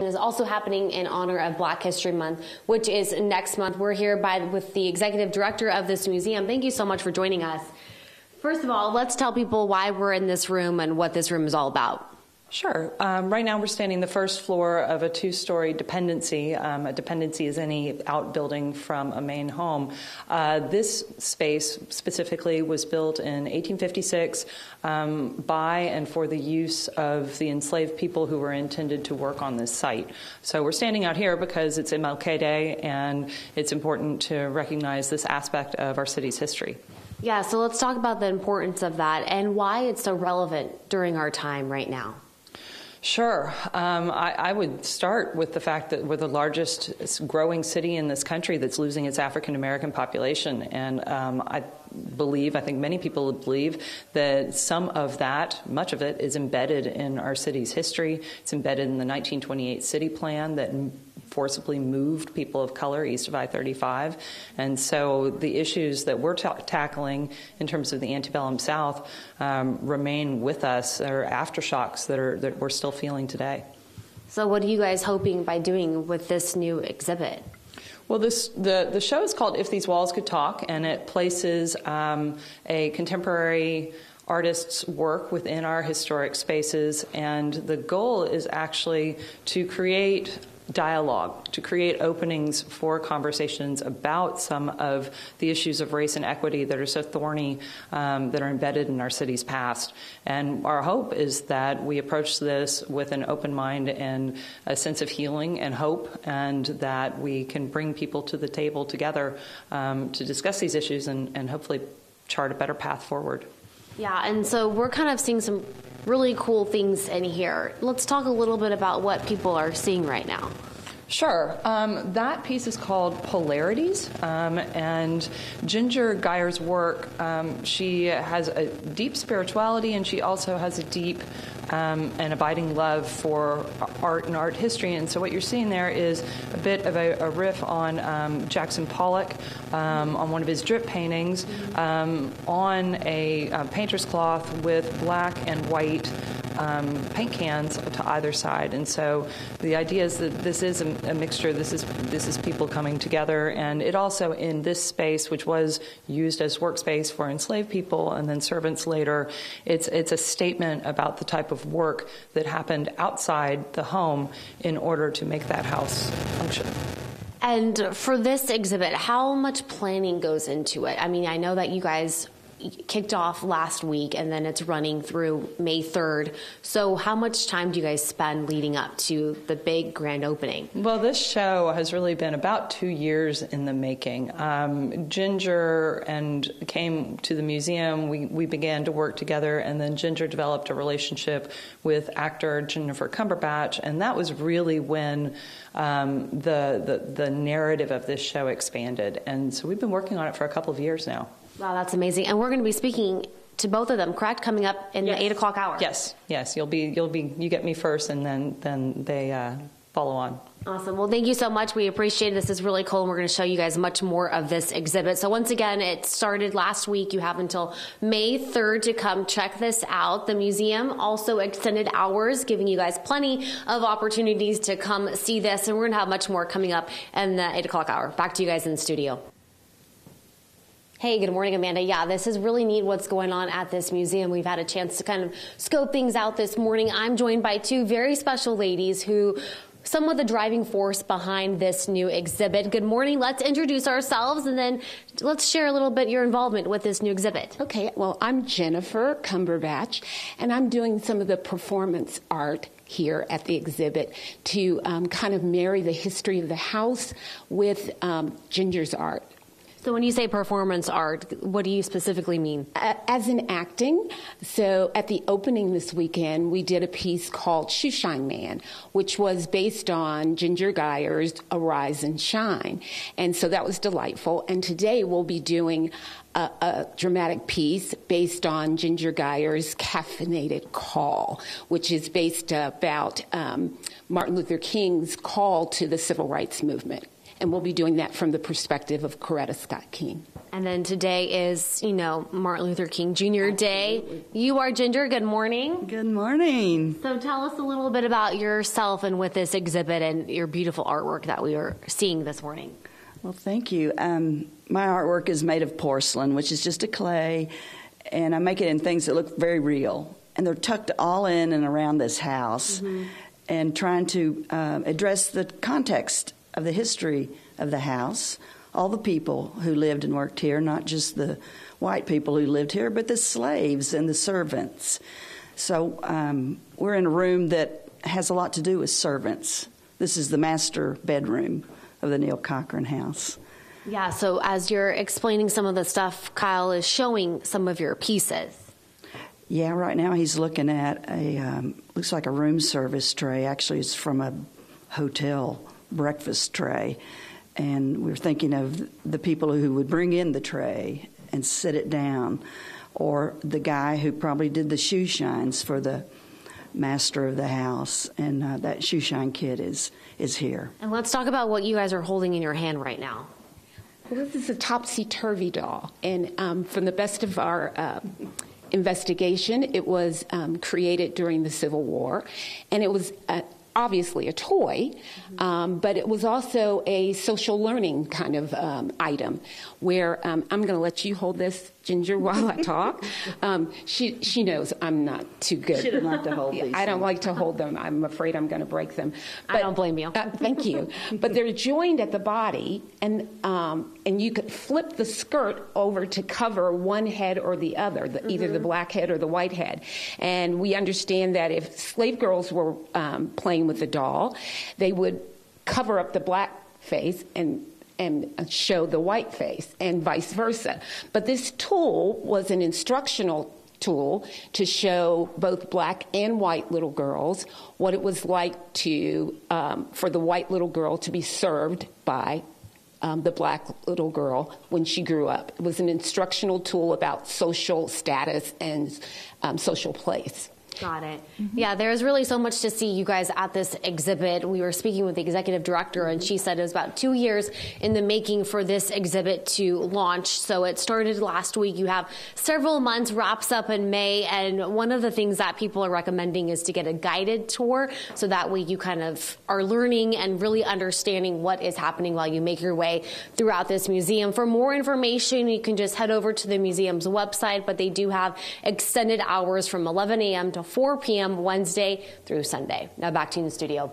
is also happening in honor of Black History Month, which is next month. We're here with the executive director of this museum. Thank you so much for joining us. First of all, let's tell people why we're in this room and what this room is all about. Sure. Right now we're standing the first floor of a two-story dependency. A dependency is any outbuilding from a main home. This space specifically was built in 1856 by and for the use of the enslaved people who were intended to work on this site. So we're standing out here because it's MLK Day and it's important to recognize this aspect of our city's history. Yeah, so let's talk about the importance of that and why it's so relevant during our time right now. Sure. I would start with the fact that we're the largest growing city in this country that's losing its African American population. And I think many people believe that some of that, much of it, is embedded in our city's history. It's embedded in the 1928 city plan that forcibly moved people of color east of I-35. And so the issues that we're tackling in terms of the antebellum South remain with us, or aftershocks that we're still feeling today. So what are you guys hoping by doing with this new exhibit? Well, the show is called If These Walls Could Talk, and it places a contemporary artist's work within our historic spaces, and the goal is actually to create dialogue, to create openings for conversations about some of the issues of race and equity that are so thorny, that are embedded in our city's past. And our hope is that we approach this with an open mind and a sense of healing and hope, and that we can bring people to the table together to discuss these issues and hopefully chart a better path forward. Yeah, and so we're kind of seeing some really cool things in here. Let's talk a little bit about what people are seeing right now. Sure. That piece is called Polarities, and Ginger Geyer's work, she has a deep spirituality, and she also has a deep and abiding love for art and art history. And so what you're seeing there is a bit of a riff on Jackson Pollock, on one of his drip paintings, on a painter's cloth with black and white paint cans to either side. And so the idea is that this is a mixture. This is people coming together, and it also, in this space, which was used as workspace for enslaved people and then servants later, it's a statement about the type of work that happened outside the home in order to make that house function. And for this exhibit, how much planning goes into it? I mean, I know that you guys kicked off last week and then it's running through May 3rd. So how much time do you guys spend leading up to the big grand opening? Well, this show has really been about 2 years in the making. Ginger came to the museum. We began to work together, and then Ginger developed a relationship with actor Jennifer Cumberbatch, and that was really when the narrative of this show expanded. And so we've been working on it for a couple of years now. Wow, that's amazing. And we're going to be speaking to both of them, correct? Coming up in the 8 o'clock hour. Yes. You get me first, and then they follow on. Awesome. Well, thank you so much. We appreciate it. This is really cool, and we're going to show you guys much more of this exhibit. So once again, it started last week. You have until May 3rd to come check this out. The museum also extended hours, giving you guys plenty of opportunities to come see this, and we're going to have much more coming up in the 8 o'clock hour. Back to you guys in the studio. Hey, good morning, Amanda. Yeah, this is really neat what's going on at this museum. We've had a chance to kind of scope things out this morning. I'm joined by two very special ladies who somewhat the driving force behind this new exhibit. Good morning. Let's introduce ourselves and then let's share a little bit your involvement with this new exhibit. Okay, well, I'm Jennifer Cumberbatch, and I'm doing some of the performance art here at the exhibit to kind of marry the history of the house with Ginger's art. So when you say performance art, what do you specifically mean? As in acting. So at the opening this weekend, we did a piece called Shoeshine Man, which was based on Ginger Geyer's Arise and Shine. And so that was delightful. And today we'll be doing a dramatic piece based on Ginger Geyer's Caffeinated Call, which is based about Martin Luther King's call to the civil rights movement. and we'll be doing that from the perspective of Coretta Scott King. And then today is, Martin Luther King Jr. Day. You are Ginger. Good morning. Good morning. So tell us a little bit about yourself and with this exhibit and your beautiful artwork that we are seeing this morning. Well, thank you. My artwork is made of porcelain, which is just a clay, and I make it in things that look very real. And they're tucked all in and around this house, and trying to address the context of the history of the house, all the people who lived and worked here, not just the white people who lived here, but the slaves and the servants. So we're in a room that has a lot to do with servants. This is the master bedroom of the Neill Cochran house. Yeah, so as you're explaining some of the stuff, Kyle is showing some of your pieces. Yeah, right now he's looking at a, looks like a room service tray. Actually, it's from a hotel breakfast tray. And we're thinking of the people who would bring in the tray and sit it down, or the guy who probably did the shoe shines for the master of the house, and that shoe shine kid is here. And let's talk about what you guys are holding in your hand right now. Well, this is a topsy-turvy doll, and from the best of our investigation, it was created during the Civil War, and it was obviously a toy, but it was also a social learning kind of item where I'm going to let you hold this, Ginger, while I talk. She knows I'm not too good. She doesn't like to hold these. I don't like to hold them. I'm afraid I'm going to break them. But, I don't blame you. Thank you. But they're joined at the body, and you could flip the skirt over to cover one head or the other, either the black head or the white head. And we understand that if slave girls were playing with the doll, they would cover up the black face and show the white face, and vice versa. But this tool was an instructional tool to show both black and white little girls what it was like to for the white little girl to be served by the black little girl when she grew up. It was an instructional tool about social status and social place. Got it. Yeah, there's really so much to see, you guys, at this exhibit. We were speaking with the executive director, and she said it was about 2 years in the making for this exhibit to launch. So it started last week. You have several months, wraps up in May, and one of the things that people are recommending is to get a guided tour, so that way you kind of are learning and really understanding what is happening while you make your way throughout this museum. For more information, you can just head over to the museum's website, but they do have extended hours from 11 a.m. to 4 p.m. Wednesday through Sunday. Now back to you in the studio.